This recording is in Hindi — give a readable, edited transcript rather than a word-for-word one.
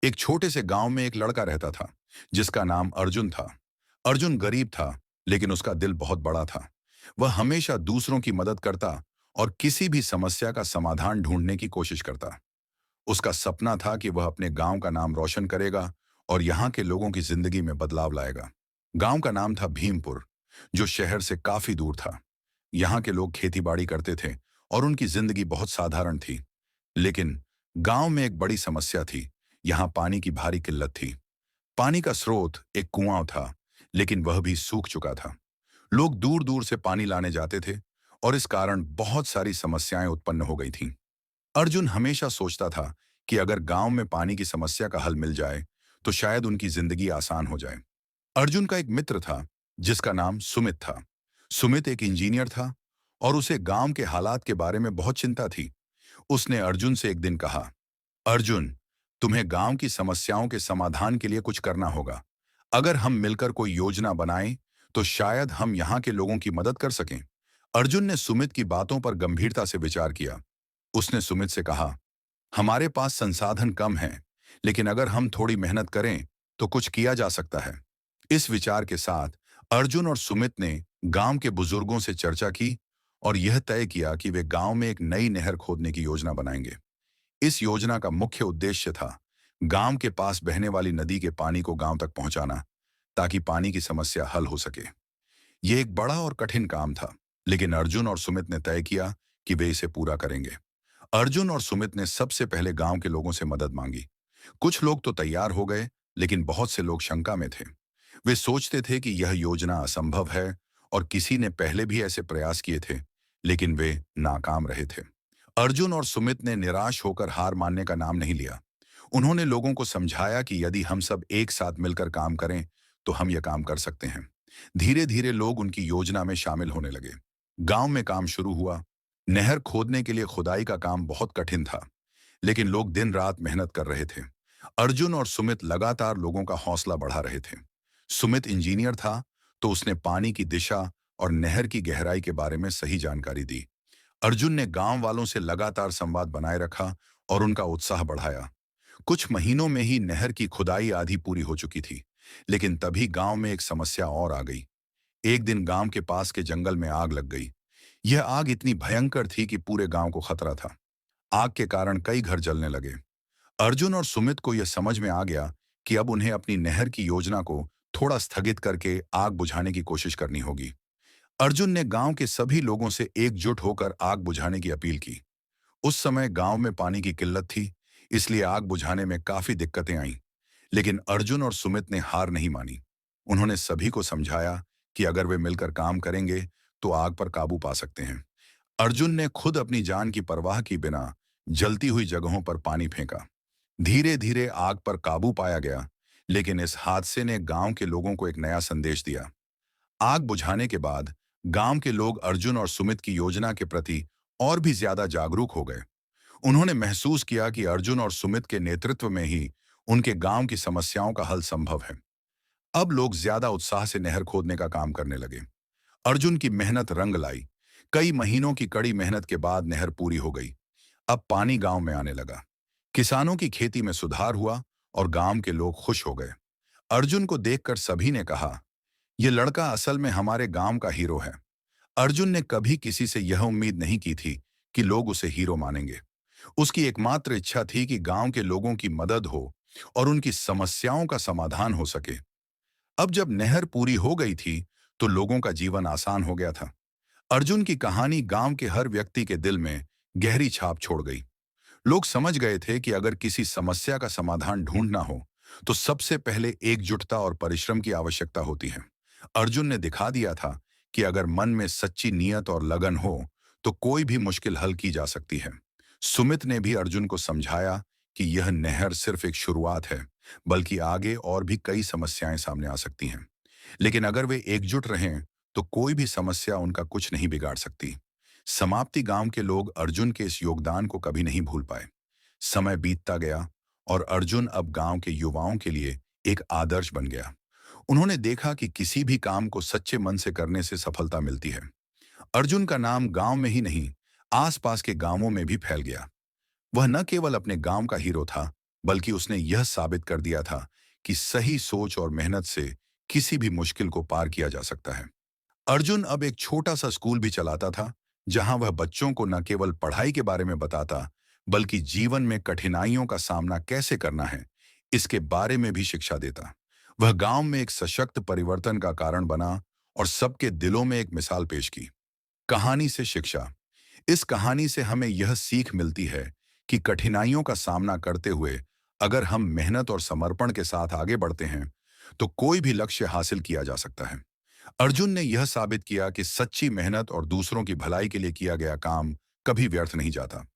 एक छोटे से गांव में एक लड़का रहता था जिसका नाम अर्जुन था। अर्जुन गरीब था, लेकिन उसका दिल बहुत बड़ा था। वह हमेशा दूसरों की मदद करता और किसी भी समस्या का समाधान ढूंढने की कोशिश करता। उसका सपना था कि वह अपने गांव का नाम रोशन करेगा और यहाँ के लोगों की जिंदगी में बदलाव लाएगा। गांव का नाम था भीमपुर, जो शहर से काफी दूर था। यहाँ के लोग खेतीबाड़ी करते थे और उनकी जिंदगी बहुत साधारण थी। लेकिन गांव में एक बड़ी समस्या थी। यहाँ पानी की भारी किल्लत थी। पानी का स्रोत एक कुआं था, लेकिन वह भी सूख चुका था। लोग दूर दूर से पानी लाने जाते थे और इस कारण बहुत सारी समस्याएं उत्पन्न हो गई थीं। अर्जुन हमेशा सोचता था कि अगर गांव में पानी की समस्या का हल मिल जाए तो शायद उनकी जिंदगी आसान हो जाए। अर्जुन का एक मित्र था जिसका नाम सुमित था। सुमित एक इंजीनियर था और उसे गांव के हालात के बारे में बहुत चिंता थी। उसने अर्जुन से एक दिन कहा, अर्जुन, तुम्हें गांव की समस्याओं के समाधान के लिए कुछ करना होगा। अगर हम मिलकर कोई योजना बनाएं तो शायद हम यहाँ के लोगों की मदद कर सकें। अर्जुन ने सुमित की बातों पर गंभीरता से विचार किया। उसने सुमित से कहा, हमारे पास संसाधन कम हैं, लेकिन अगर हम थोड़ी मेहनत करें तो कुछ किया जा सकता है। इस विचार के साथ अर्जुन और सुमित ने गांव के बुजुर्गों से चर्चा की और यह तय किया कि वे गांव में एक नई नहर खोदने की योजना बनाएंगे। इस योजना का मुख्य उद्देश्य था गांव के पास बहने वाली नदी के पानी को गांव तक पहुंचाना, ताकि पानी की समस्या हल हो सके। यह एक बड़ा और कठिन काम था, लेकिन अर्जुन और सुमित ने तय किया कि वे इसे पूरा करेंगे। अर्जुन और सुमित ने सबसे पहले गांव के लोगों से मदद मांगी। कुछ लोग तो तैयार हो गए, लेकिन बहुत से लोग शंका में थे। वे सोचते थे कि यह योजना असंभव है और किसी ने पहले भी ऐसे प्रयास किए थे, लेकिन वे नाकाम रहे थे। अर्जुन और सुमित ने निराश होकर हार मानने का नाम नहीं लिया। उन्होंने लोगों को समझाया कि यदि हम सब एक साथ मिलकर काम करें तो हम यह काम कर सकते हैं। धीरे धीरे लोग उनकी योजना में शामिल होने लगे। गांव में काम शुरू हुआ। नहर खोदने के लिए खुदाई का काम बहुत कठिन था, लेकिन लोग दिन रात मेहनत कर रहे थे। अर्जुन और सुमित लगातार लोगों का हौसला बढ़ा रहे थे। सुमित इंजीनियर था, तो उसने पानी की दिशा और नहर की गहराई के बारे में सही जानकारी दी। अर्जुन ने गांव वालों से लगातार संवाद बनाए रखा और उनका उत्साह बढ़ाया। कुछ महीनों में ही नहर की खुदाई आधी पूरी हो चुकी थी, लेकिन तभी गांव में एक समस्या और आ गई। एक दिन गांव के पास के जंगल में आग लग गई। यह आग इतनी भयंकर थी कि पूरे गांव को खतरा था। आग के कारण कई घर जलने लगे। अर्जुन और सुमित को यह समझ में आ गया कि अब उन्हें अपनी नहर की योजना को थोड़ा स्थगित करके आग बुझाने की कोशिश करनी होगी। अर्जुन ने गांव के सभी लोगों से एकजुट होकर आग बुझाने की अपील की। उस समय गांव में पानी की किल्लत थी, इसलिए आग बुझाने में काफी दिक्कतें आईं। लेकिन अर्जुन और सुमित ने हार नहीं मानी। उन्होंने सभी को समझाया कि अगर वे मिलकर काम करेंगे तो आग पर काबू पा सकते हैं। अर्जुन ने खुद अपनी जान की परवाह की बिना जलती हुई जगहों पर पानी फेंका। धीरे धीरे आग पर काबू पाया गया, लेकिन इस हादसे ने गांव के लोगों को एक नया संदेश दिया। आग बुझाने के बाद गांव के लोग अर्जुन और सुमित की योजना के प्रति और भी ज्यादा जागरूक हो गए। उन्होंने महसूस किया कि अर्जुन और सुमित के नेतृत्व में ही उनके गांव की समस्याओं का हल संभव है। अब लोग ज्यादा उत्साह से नहर खोदने का काम करने लगे। अर्जुन की मेहनत रंग लाई। कई महीनों की कड़ी मेहनत के बाद नहर पूरी हो गई। अब पानी गांव में आने लगा। किसानों की खेती में सुधार हुआ और गांव के लोग खुश हो गए। अर्जुन को देखकर सभी ने कहा, यह लड़का असल में हमारे गांव का हीरो है। अर्जुन ने कभी किसी से यह उम्मीद नहीं की थी कि लोग उसे हीरो मानेंगे। उसकी एकमात्र इच्छा थी कि गांव के लोगों की मदद हो और उनकी समस्याओं का समाधान हो सके। अब जब नहर पूरी हो गई थी तो लोगों का जीवन आसान हो गया था। अर्जुन की कहानी गांव के हर व्यक्ति के दिल में गहरी छाप छोड़ गई। लोग समझ गए थे कि अगर किसी समस्या का समाधान ढूंढना हो तो सबसे पहले एकजुटता और परिश्रम की आवश्यकता होती है। अर्जुन ने दिखा दिया था कि अगर मन में सच्ची नीयत और लगन हो तो कोई भी मुश्किल हल की जा सकती है। सुमित ने भी अर्जुन को समझाया कि यह नहर सिर्फ एक शुरुआत है, बल्कि आगे और भी कई समस्याएं सामने आ सकती हैं। लेकिन अगर वे एकजुट रहें तो कोई भी समस्या उनका कुछ नहीं बिगाड़ सकती। समाप्ति गांव के लोग अर्जुन के इस योगदान को कभी नहीं भूल पाए। समय बीतता गया और अर्जुन अब गांव के युवाओं के लिए एक आदर्श बन गया। उन्होंने देखा कि किसी भी काम को सच्चे मन से करने से सफलता मिलती है। अर्जुन का नाम गांव में ही नहीं, आसपास के गांवों में भी फैल गया। वह न केवल अपने गांव का हीरो था, बल्कि उसने यह साबित कर दिया था कि सही सोच और मेहनत से किसी भी मुश्किल को पार किया जा सकता है। अर्जुन अब एक छोटा सा स्कूल भी चलाता था, जहां वह बच्चों को न केवल पढ़ाई के बारे में बताता, बल्कि जीवन में कठिनाइयों का सामना कैसे करना है, इसके बारे में भी शिक्षा देता। वह गांव में एक सशक्त परिवर्तन का कारण बना और सबके दिलों में एक मिसाल पेश की। कहानी से शिक्षा। इस कहानी से हमें यह सीख मिलती है कि कठिनाइयों का सामना करते हुए अगर हम मेहनत और समर्पण के साथ आगे बढ़ते हैं, तो कोई भी लक्ष्य हासिल किया जा सकता है। अर्जुन ने यह साबित किया कि सच्ची मेहनत और दूसरों की भलाई के लिए किया गया काम कभी व्यर्थ नहीं जाता।